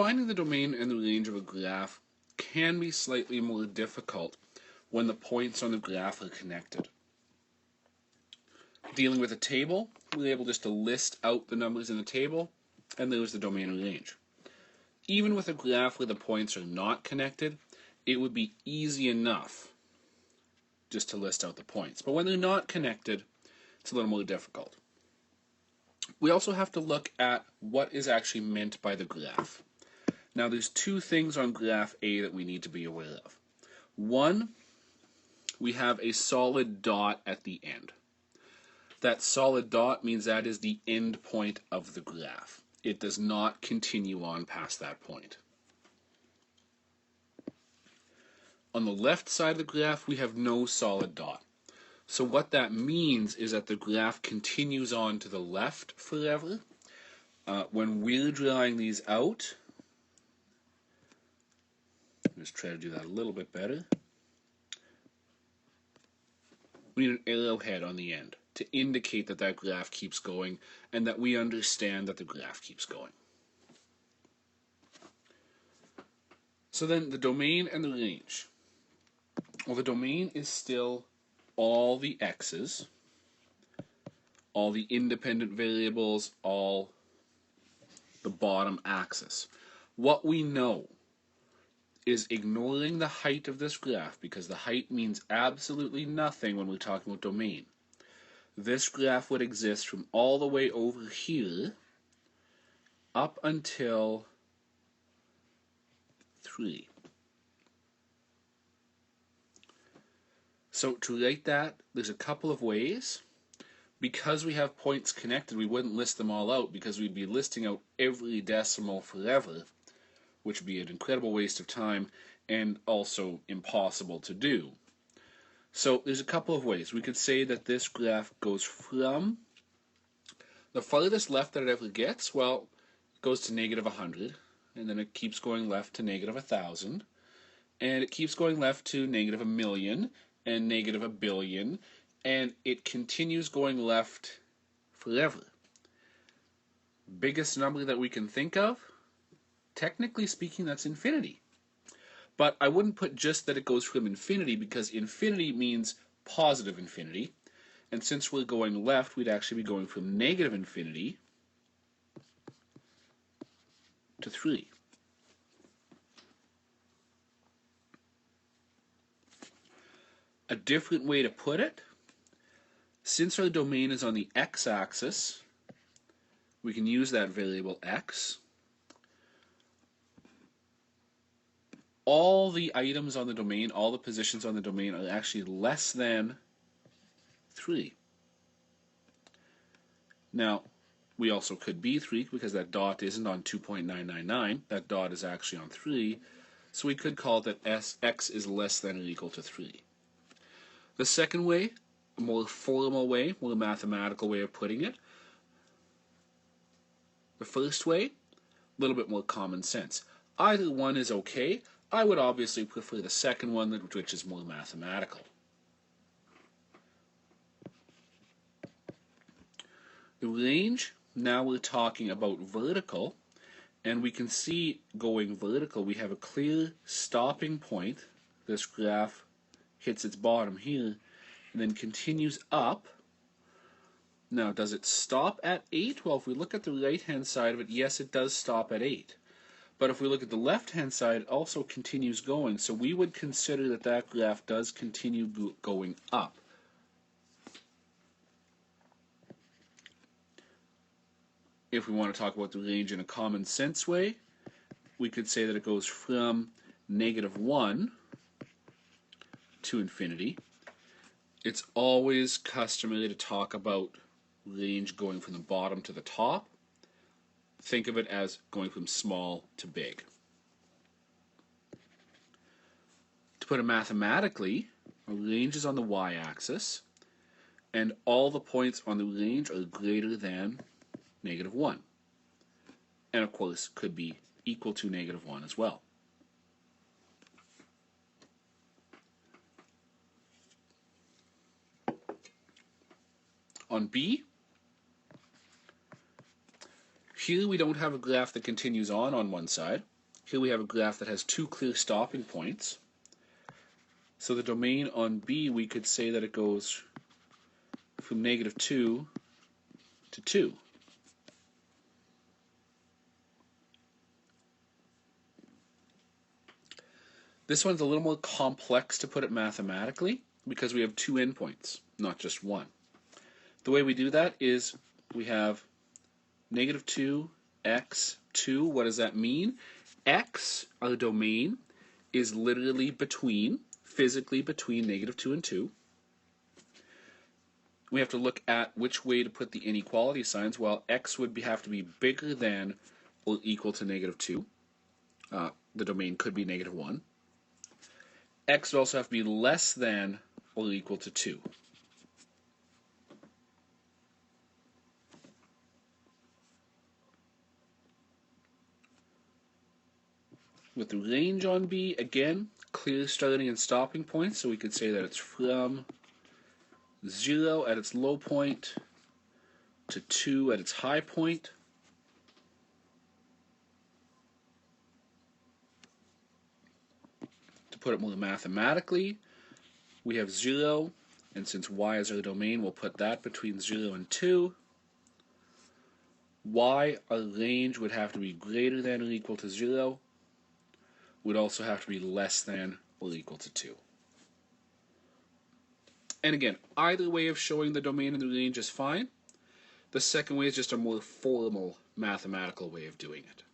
Finding the domain and the range of a graph can be slightly more difficult when the points on the graph are connected. Dealing with a table, we're able just to list out the numbers in the table, and there's the domain and range. Even with a graph where the points are not connected, it would be easy enough just to list out the points. But when they're not connected, it's a little more difficult. We also have to look at what is actually meant by the graph. Now there's two things on graph A that we need to be aware of. One, we have a solid dot at the end. That solid dot means that is the end point of the graph. It does not continue on past that point. On the left side of the graph, we have no solid dot. So what that means is that the graph continues on to the left forever. When we're drawing these out, let's try to do that a little bit better. We need an arrowhead on the end to indicate that that graph keeps going and that we understand that the graph keeps going. So then the domain and the range. Well, the domain is still all the x's, all the independent variables, all the bottom axis. What we know is ignoring the height of this graph, because the height means absolutely nothing when we're talking about domain. This graph would exist from all the way over here up until 3. So to write that, there's a couple of ways. Because we have points connected, we wouldn't list them all out because we'd be listing out every decimal forever, which would be an incredible waste of time and also impossible to do. So there's a couple of ways. We could say that this graph goes from the farthest left that it ever gets, well, it goes to -100, and then it keeps going left to -1,000, and it keeps going left to -1,000,000 and -1,000,000,000, and it continues going left forever. Biggest number that we can think of? Technically speaking, that's infinity. But I wouldn't put just that it goes from infinity, because infinity means positive infinity. And since we're going left, we'd actually be going from -infinity to 3. A different way to put it, since our domain is on the x-axis, we can use that variable x. All the items on the domain, all the positions on the domain are actually less than 3. Now, we also could be 3 because that dot isn't on 2.999. That dot is actually on 3. So we could call it that x is less than or equal to 3. The second way, a more formal way, more mathematical way of putting it. The first way, a little bit more common sense. Either one is okay. I would obviously prefer the second one, which is more mathematical. The range, now we're talking about vertical, and we can see going vertical, we have a clear stopping point. This graph hits its bottom here, and then continues up. Now, does it stop at 8? Well, if we look at the right-hand side of it, yes, it does stop at 8. But if we look at the left-hand side, it also continues going. So we would consider that that graph does continue going up. If we want to talk about the range in a common sense way, we could say that it goes from -1 to infinity. It's always customary to talk about range going from the bottom to the top. Think of it as going from small to big. To put it mathematically, a range is on the y-axis, and all the points on the range are greater than -1. And of course, could be equal to -1 as well. On B, Here we don't have a graph that continues on one side. Here we have a graph that has two clear stopping points. So the domain on B, we could say that it goes from -2 to 2. This one's a little more complex to put it mathematically because we have two endpoints, not just one. The way we do that is we have -2, x, 2. What does that mean? X, our domain, is literally physically between -2 and 2. We have to look at which way to put the inequality signs. Well, x would have to be bigger than or equal to -2. The domain could be -1. X would also have to be less than or equal to 2. With the range on B, again, clear starting and stopping points, so we could say that it's from 0 at its low point to 2 at its high point. To put it more mathematically, we have 0, and since y is our domain, we'll put that between 0 and 2. Y, our range, would have to be greater than or equal to 0. Would also have to be less than or equal to 2. And again, either way of showing the domain and the range is fine. The second way is just a more formal mathematical way of doing it.